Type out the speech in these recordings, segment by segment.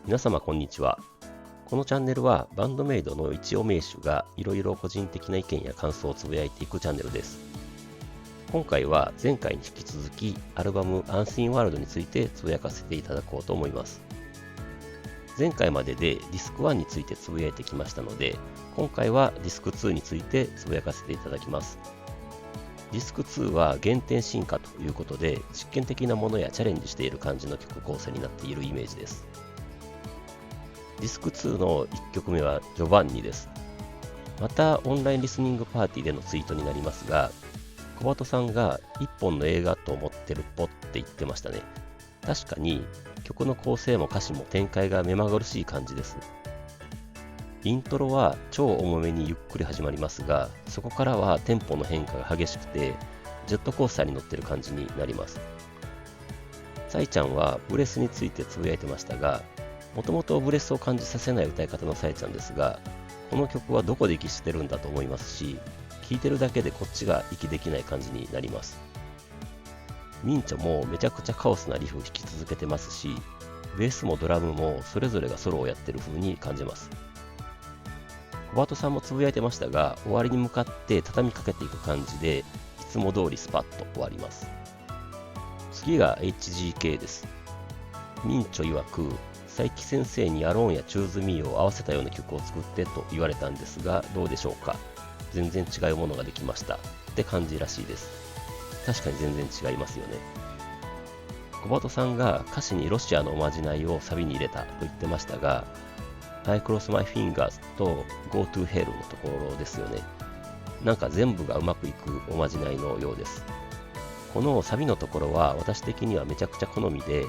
皆様こんにちは。このチャンネルはバンドメイドの一応名手がいろいろ個人的な意見や感想をつぶやいていくチャンネルです。今回は前回に引き続きアルバムアンシンワールドについてつぶやかせていただこうと思います。前回まででディスク1についてつぶやいてきましたので、今回はディスク2についてつぶやかせていただきます。ディスク2は原点進化ということで実験的なものやチャレンジしている感じの曲構成になっているイメージです。ディスク2の1曲目はジョバンニです。またオンラインリスニングパーティーでのツイートになりますが、小鳩さんが一本の映画と思ってるっぽって言ってましたね。確かに曲の構成も歌詞も展開が目まぐるしい感じです。イントロは超重めにゆっくり始まりますが、そこからはテンポの変化が激しくてジェットコースターに乗ってる感じになります。サイちゃんはブレスについてつぶやいてましたが、もともとブレスを感じさせない歌い方のサイちゃんですが、この曲はどこで息してるんだと思いますし、聴いてるだけでこっちが息できない感じになります。ミンチョもめちゃくちゃカオスなリフを弾き続けてますし、ベースもドラムもそれぞれがソロをやってる風に感じます。小鳩さんもつぶやいてましたが、終わりに向かって畳みかけていく感じで、いつも通りスパッと終わります。次が HGK です。ミンチョ曰く、佐伯先生にアローンやチューズミーを合わせたような曲を作ってと言われたんですが、どうでしょうか。全然違うものができましたって感じらしいです。確かに全然違いますよね。小鳩さんが歌詞にロシアのおまじないをサビに入れたと言ってましたが、I cross my fingers と Go to hell のところですよね。なんか全部がうまくいくおまじないのようです。このサビのところは私的にはめちゃくちゃ好みで、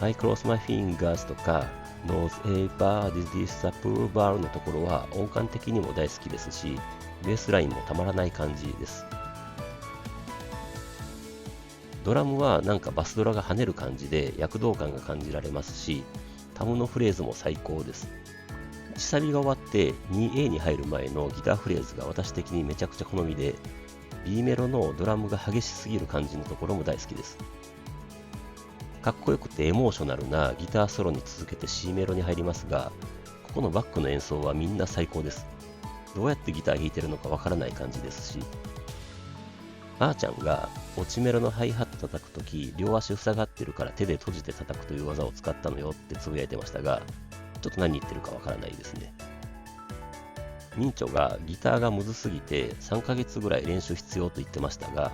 I cross my fingers とか Knows a bird is disapproval のところは音感的にも大好きですし、ベースラインもたまらない感じです。ドラムはなんかバスドラが跳ねる感じで躍動感が感じられますし、タムのフレーズも最高です。1サビが終わって 2A に入る前のギターフレーズが私的にめちゃくちゃ好みで、B メロのドラムが激しすぎる感じのところも大好きです。かっこよくてエモーショナルなギターソロに続けて C メロに入りますが、ここのバックの演奏はみんな最高です。どうやってギター弾いてるのかわからない感じですし、あーちゃんが落ちメロのハイハット叩くとき、両足塞がってるから手で閉じて叩くという技を使ったのよってつぶやいてましたが、ちょっと何言ってるかわからないですね。ミンチョがギターがむずすぎて3ヶ月ぐらい練習必要と言ってましたが、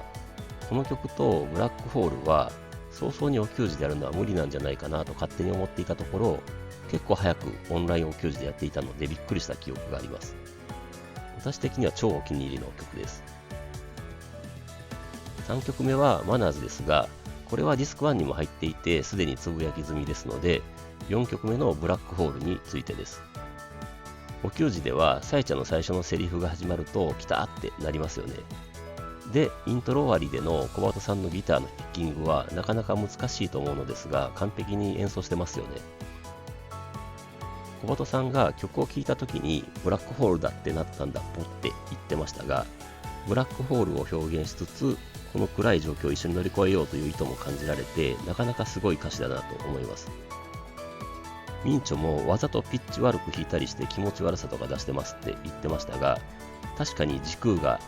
この曲とブラックホールは早々にお給仕でやるのは無理なんじゃないかなと勝手に思っていたところ、結構早くオンラインお給仕でやっていたのでびっくりした記憶があります。私的には超お気に入りの曲です。3曲目はマナーズですが、これはディスク1にも入っていてすでにつぶやき済みですので、4曲目のブラックホールについてです。お給仕ではサイちゃんの最初のセリフが始まると来たってなりますよね。で、イントロ終わりでの小鳩さんのギターのピッキングはなかなか難しいと思うのですが、完璧に演奏してますよね。小鳩さんが曲を聴いた時にブラックホールだってなったんだぽって言ってましたが、ブラックホールを表現しつつ、この暗い状況を一緒に乗り越えようという意図も感じられて、なかなかすごい歌詞だなと思います。ミンチョもわざとピッチ悪く弾いたりして気持ち悪さとか出してますって言ってましたが、確かに時空が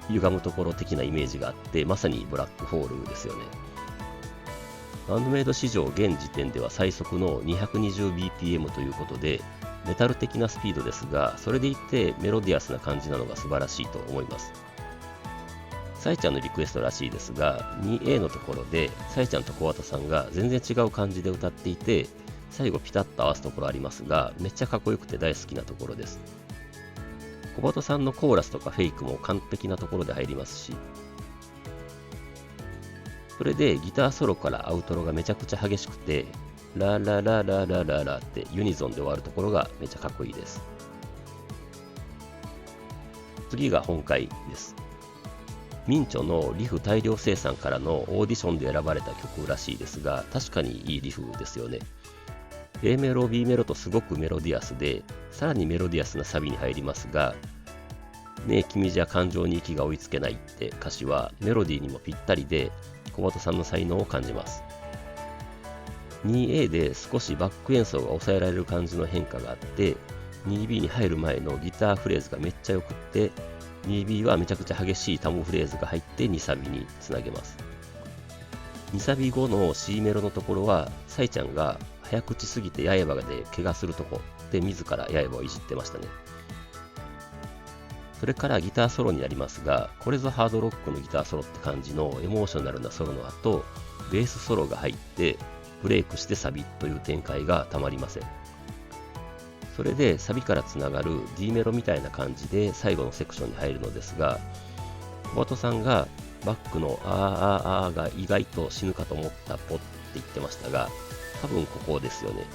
歪むところ的なイメージがあって、まさにブラックホールですよね。バンドメイド史上現時点では最速の 220bpm ということで、メタル的なスピードですが、それでいてメロディアスな感じなのが素晴らしいと思います。サイちゃんのリクエストらしいですが、2A のところでサイちゃんと小畑さんが全然違う感じで歌っていて、最後ピタッと合わすところありますが、めっちゃかっこよくて大好きなところです。小鳩さんのコーラスとかフェイクも完璧なところで入りますし、それでギターソロからアウトロがめちゃくちゃ激しくて、ラララララララってユニゾンで終わるところがめちゃかっこいいです。次が本回です。ミンチョのリフ大量生産からのオーディションで選ばれた曲らしいですが、確かにいいリフですよね。A メロ、B メロとすごくメロディアスで、さらにメロディアスなサビに入りますが、ねえ君じゃ感情に息が追いつけないって歌詞はメロディーにもぴったりで、小鳩さんの才能を感じます。2A で少しバック演奏が抑えられる感じの変化があって、2B に入る前のギターフレーズがめっちゃ良くって、2B はめちゃくちゃ激しいタムフレーズが入って2サビにつなげます。2サビ後の C メロのところは、サイちゃんが早口すぎて刃で怪我するとこで自ら刃をいじってましたね。それからギターソロになりますが、これぞハードロックのギターソロって感じのエモーショナルなソロの後、ベースソロが入ってブレイクしてサビという展開がたまりません。それでサビからつながる D メロみたいな感じで最後のセクションに入るのですが、小鳩さんがバックのあーあーあーが意外と死ぬかと思ったポって言ってましたが、多分ここですよね。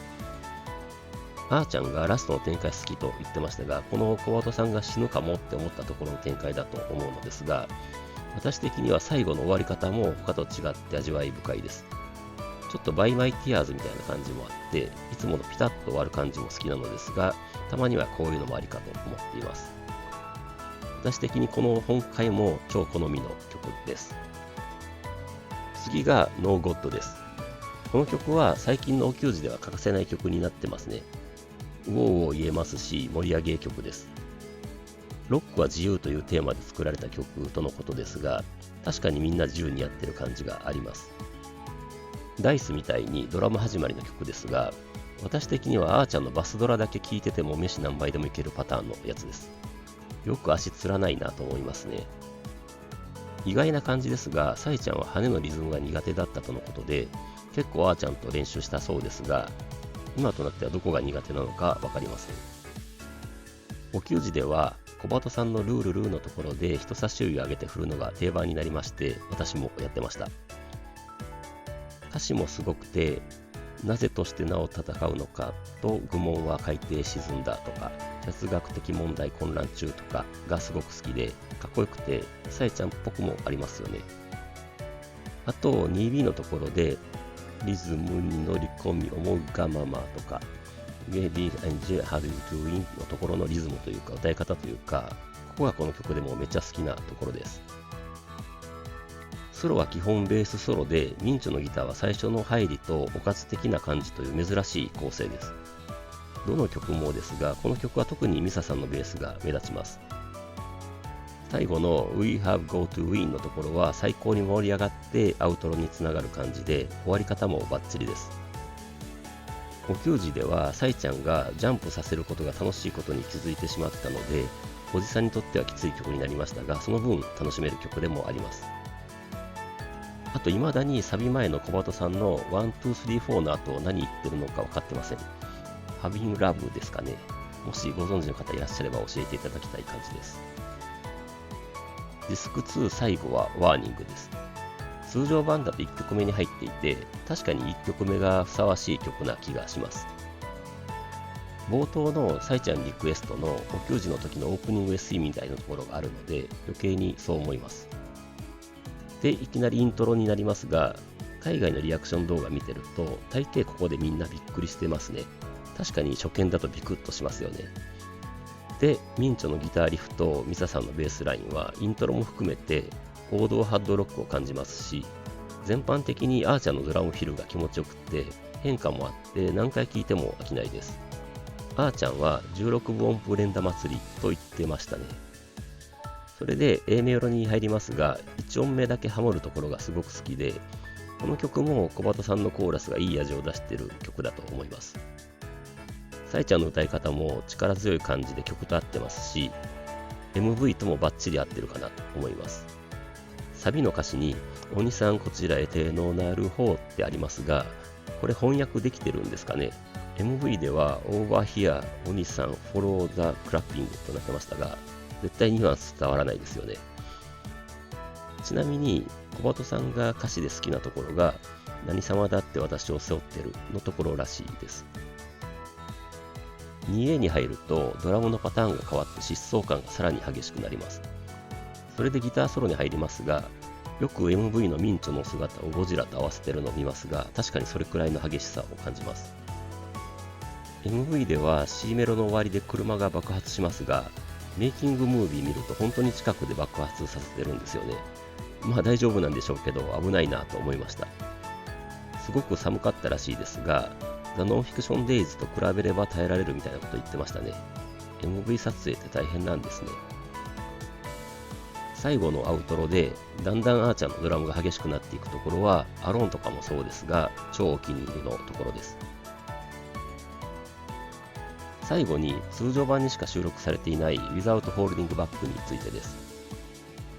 あーちゃんがラストの展開好きと言ってましたが、この小鳩さんが死ぬかもって思ったところの展開だと思うのですが、私的には最後の終わり方も他と違って味わい深いです。ちょっとバイマイティアーズみたいな感じもあって、いつものピタッと終わる感じも好きなのですが、たまにはこういうのもありかと思っています。私的にこの本回も超好みの曲です。次が No God です。この曲は最近のお給仕では欠かせない曲になってますね。ウォーウォー言えますし、盛り上げ曲です。ロックは自由というテーマで作られた曲とのことですが、確かにみんな自由にやってる感じがあります。ダイスみたいにドラム始まりの曲ですが、私的にはあーちゃんのバスドラだけ聴いてても飯何杯でもいけるパターンのやつです。よく足つらないなと思いますね。意外な感じですが、サイちゃんは羽のリズムが苦手だったとのことで、結構あーちゃんと練習したそうですが、今となってはどこが苦手なのかわかりません。お給仕では小鳩さんのルールルーのところで人差し指を上げて振るのが定番になりまして、私もやってました。歌詞もすごくて、なぜとしてなお戦うのかと愚問は海底沈んだとか、哲学的問題混乱中とかがすごく好きで、かっこよくてさえちゃんっぽくもありますよね。あと 2B のところでリズムに乗り込み思うがままとか、Lady and J How You Doing のところのリズムというか歌い方というか、ここがこの曲でもめっちゃ好きなところです。ソロは基本ベースソロで、ミンチョのギターは最初の入りとおかず的な感じという珍しい構成です。どの曲もですが、この曲は特にミサさんのベースが目立ちます。最後の We Have Go to Win のところは最高に盛り上がってアウトロにつながる感じで、終わり方もバッチリです。お給仕ではサイちゃんがジャンプさせることが楽しいことに気づいてしまったので、おじさんにとってはきつい曲になりましたが、その分楽しめる曲でもあります。あと未だにサビ前の小鳩さんの1、2、3、4の後何言ってるのか分かってません。Having Love ですかね。もしご存知の方いらっしゃれば教えていただきたい感じです。ディスク2最後はワーニングです。通常版だと1曲目に入っていて、確かに1曲目がふさわしい曲な気がします。冒頭のサイちゃんリクエストのお給仕の時のオープニング SE みたいなところがあるので、余計にそう思います。で、いきなりイントロになりますが、海外のリアクション動画見てると、大抵ここでみんなびっくりしてますね。確かに初見だとビクッとしますよね。で、ミンチョのギターリフとミサさんのベースラインはイントロも含めて王道ハッドロックを感じますし、全般的にアーチャーのドラムフィルが気持ちよくって変化もあって何回聴いても飽きないです。あーちゃんは16分音符連打祭りと言ってましたね。それで A メロに入りますが、1音目だけハモるところがすごく好きで、この曲も小鳩さんのコーラスがいい味を出している曲だと思います。サイちゃんの歌い方も力強い感じで曲と合ってますし、MV ともバッチリ合ってるかなと思います。サビの歌詞に鬼さんこちらへ手のなる方ってありますが、これ翻訳できてるんですかね。 MV では Over here 鬼さん Follow the clapping となってましたが、絶対ニュアンス伝わらないですよね。ちなみに小鳩さんが歌詞で好きなところが、何様だって私を背負ってるのところらしいです。2A に入るとドラムのパターンが変わって疾走感がさらに激しくなります。それでギターソロに入りますが、よく MV のミンチョの姿をゴジラと合わせてるのを見ますが、確かにそれくらいの激しさを感じます。MV では C メロの終わりで車が爆発しますが、メイキングムービー見ると本当に近くで爆発させてるんですよね。まあ大丈夫なんでしょうけど、危ないなと思いました。すごく寒かったらしいですが、ザ・ノンフィクション・デイズと比べれば耐えられるみたいなこと言ってましたね。MV 撮影って大変なんですね。最後のアウトロでだんだんアーチャーのドラムが激しくなっていくところはアローンとかもそうですが超お気に入りのところです。最後に通常版にしか収録されていない Without Holding Back についてです。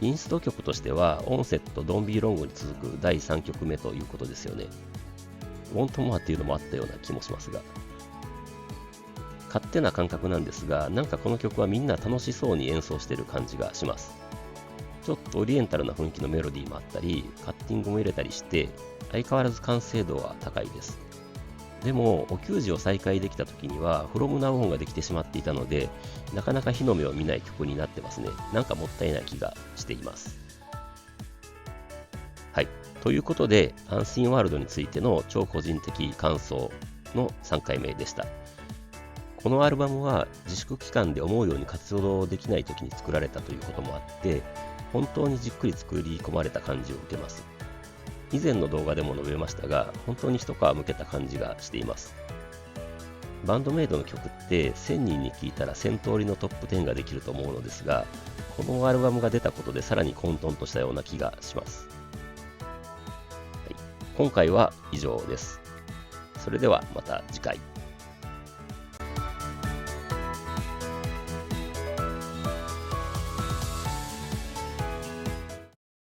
インスト曲としてはオンセット Don't Be Long に続く第3曲目ということですよね。Want Moreっていうのもあったような気もしますが、勝手な感覚なんですが、なんかこの曲はみんな楽しそうに演奏してる感じがします。ちょっとオリエンタルな雰囲気のメロディーもあったり、カッティングも入れたりして、相変わらず完成度は高いです。でも、お給仕を再開できた時には、From Now Onができてしまっていたので、なかなか日の目を見ない曲になってますね。なんかもったいない気がしています。はい。ということで、アンシンワールドについての超個人的感想の3回目でした。このアルバムは自粛期間で思うように活動できない時に作られたということもあって、本当にじっくり作り込まれた感じを受けます。以前の動画でも述べましたが、本当に一皮むけた感じがしています。バンドメイドの曲って1000人に聴いたら1000通りのトップ10ができると思うのですが、このアルバムが出たことでさらに混沌としたような気がします。はい、今回は以上です。それではまた次回。